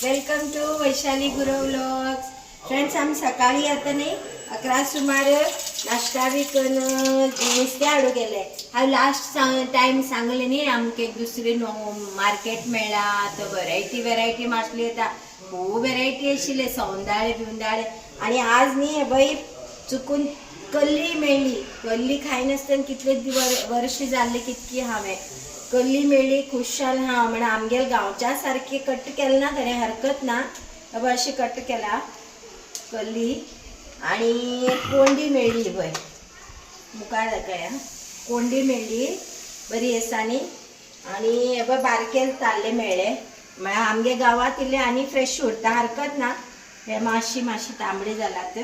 Welcome to Vaishali Gurav vlogs. Friends, आम्ही सकाळी आता नाही 11 सुमार नाश्ता बी करून नुस्तें हाडू गेले. हांव लास्ट टायम सांगले न्ही आमकां एक दुसरी मार्केट मेळ्ळा. आतां वेरायटी मासली येता. खूब वेरायटी आशिल्ले, सवंदाळे बिवंदाळे. आनी आज न्ही बाई चुकून कल्ली मेळ्ळी. कल्ली खायनासतना कितले वर्ष जाल्ले कितकी हांवें कल्ली मेळ्ळी. खुशाल हा म्हणून आमगेल गांवच्या सारखी कट केला ना, ताणें हरकत ना, अशी कट केला कल्ली. आणि कोंडी मेळ्ळी पळय मुखार दाखया. कोंडी मेळ्ळी बरी आसा न्ही. आनी पळय बारकेल ताल्ले मेळ्ळे. म्हळ्यार आमगे गांवांत इल्ले आनी फ्रेश उरता, हरकत ना. हे मातशी तांबडी जालात.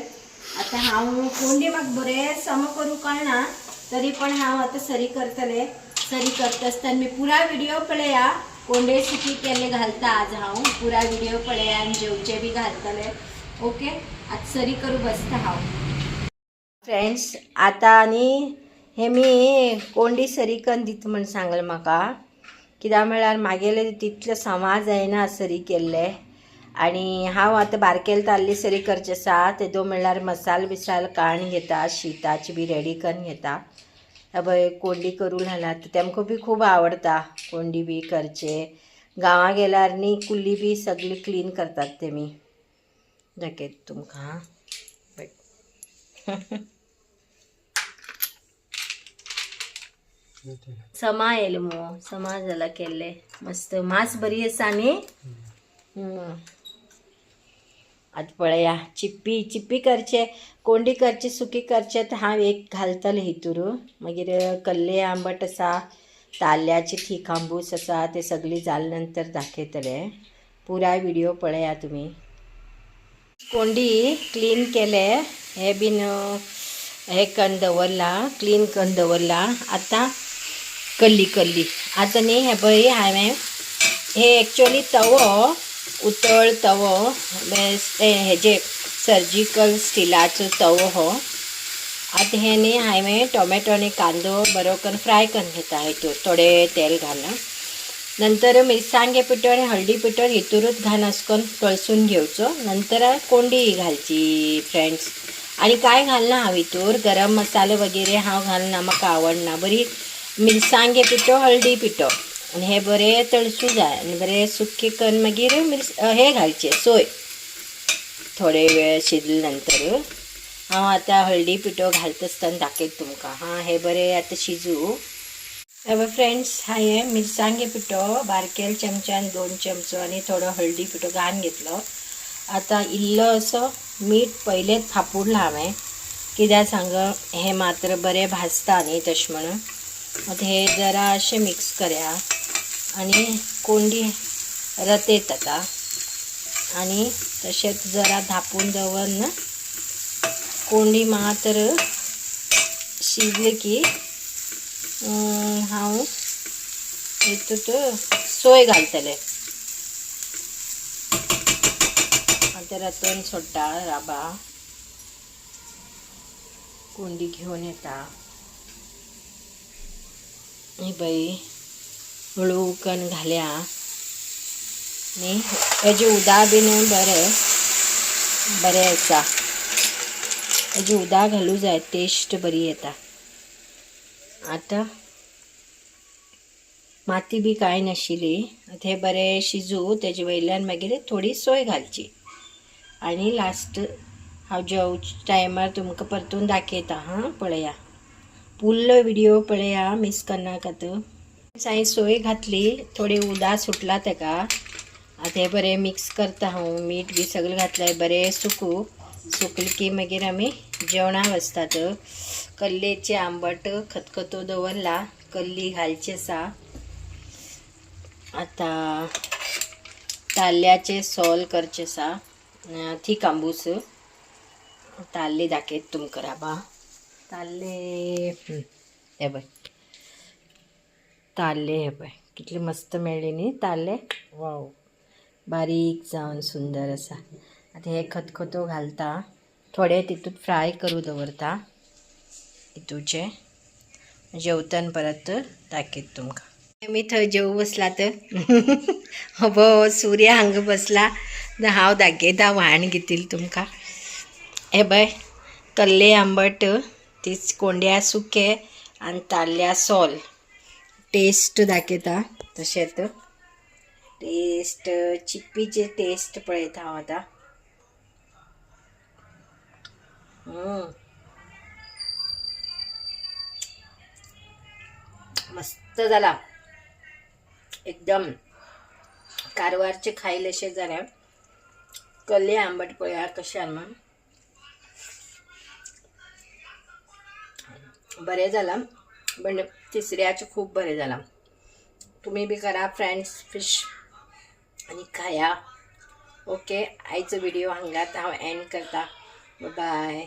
आतां हांव कोंडी म्हाका बरें सम करूं कळना, तरी पण हांव आतां सरी करतले. सरी करता आसतना मी पुरा व्हिडिओ पळया. कोंडे सुकी केले घालता आज हांव. पुरा व्हिडिओ पळया आनी जेवचे बी घालतले. ओके, आता सरी करू बसता हांव. फ्रेंड्स, आता न्ही हे मी कोंडी सरी करून दिता म्हण सांगलें म्हाका. कित्याक म्हळ्यार म्हागेले तितले समाज जायना सरी केल्ले. आनी हांव आतां बारकेल ताल्ली सरी करचे आसा. तेदो म्हळ्यार मसाल बिसाल काडून घेता, शीताची बी रेडी करून घेता. पळय कोंडी करूं घालात. तेमकां बी खूब आवडटा कोंडी बी करचे. गांवां गेल्यार न्ही कुल्ली बी सगळी क्लीन करतात तेमी. दाखयत तुमकां. समा येयले मो, समा जाला केल्ले मस्त. मास बरी आसा न्ही. आता पळया चिप्पी करचे, कोंडी करचे, सुकी करचे. तर हांव एक घालतले हितूर. मागीर कल्ले आंबट आसा, ताल्ल्याचे थीक आंबूस आसा, ते सगळी जाले नंतर दाखयतले. पुराय व्हिडिओ पळया तुमी. कोंडी क्लीन केले, हे बीन हे करून दवरला, क्लीन करून दवरला. आतां कल्ली आतां न्ही हे पळय हांवें हे एक्चुअली तवो, उतळ तवो, हेजे सर्जिकल स्टिलाचो तवो हो. आतां हे न्ही हांवें टोमॅटो आनी कांदो बरो करून फ्राय करून घेता. हितूर थोडे तेल घालून नंतर मिरसांगे पिठो आनी हळदी पिठो हितूरूच घालून अशें करून तळसून घेवचो. नंतर कोंडी घालची फ्रेंड्स. आनी कांय घालना हांव हितूर. गरम मसालो वगैरे हांव घालना, म्हाका आवडना. बरी मिरसांगे पिठो, हळदी पिठो आनी हे बरें तळसूं जाय. आनी बरें सुक्के करून मागीर हे घालचे सोय. थोडे वेळ शिजले नंतर हांव आतां हळदी पिठो घालता आसतना दाखयत तुमकां. हां, हे बरें आतां शिजू. फ्रेंड्स, हांवें मिरसांगे पिठो बारकेल चमच्यान 2 चमचो आनी थोडो हळदी पिठो घालून घेतलो. आतां इल्लो असो मीठ पयलेंच थापूडला हांवें. कित्याक सांग, हे मात्र बरें भाजता न्ही तशें म्हणून. आतां हे जरा अशें मिक्स करया आनी कोंडी रतयत आतां. आनी तशेंच जरा धापून दवरन कोंडी मात्र शिजली की हांव हितूंत सोय घालतलें. आतां रतोन सोडटा राबा. कोंडी घेवन येता. ही बाई हळू करून घाल्या न्ही. हेजे उदक बीन बरें आसा. हेजे उदक घालूं जाय, टेस्ट बरी येता. आतां माती बी कांय नाशिल्ली. आतां हे बरें शिजू. तेजे वयल्यान मागीर थोडी सोय घालची. आनी लास्ट हांव जेवच्या टायमार तुमकां परतून दाखयता. हां, पळया फुल्ल व्हिडिओ पळया, मिस करनाकात. हांवें सोय घातली, थोडी उदक सुटला तेका. आतां हे बरें मिक्स करता हांव. मीठ बी सगळें घातलें. बरें सुकलें की मागीर आमी जेवणाक बसतात. कल्लेचे आंबट खतखतो दवरला. कल्ली घालची आसा. आतां ताल्ल्याचे सोल करचे आसा, थीक आंबूस. ताल्ले दाखयत तुमकां राबा. ताल्ले हे पळय, ताल्ले हे पळय कितले मस्त मेळ्ळे न्ही ताल्ले. वाव, बारीक जावन सुंदर आसा. आतां हे खतखतो घालता. थोडे तितूंत फ्राय करूं दवरता हितूचे. जेवतना परत दाखयत तुमकां. मी थंय जेव बसला तर हो सूर्य हांग बसला हांव दाखयता व्हाण घेतील तुमकां. हे पळय कल्ले आंबट, तीच कोंड्या सुके आनी ताल्ल्या सोल. टेस्ट दाखयता तशेंच टेस्ट चिप्पीचे टेस्ट पळयता हांव आतां. मस्त जाला एकदम. कारवारचे खायले अशें जाल्या कल्ले आंबट पळया कशें म्हणून बरें जाला. पण तिसऱ्याचे खूप बरें जाला. तुम्ही बी करा फ्रेंड्स फिश आणि खाया. ओके, आयचो व्हिडिओ हांगात हांव एंड करता. बाय.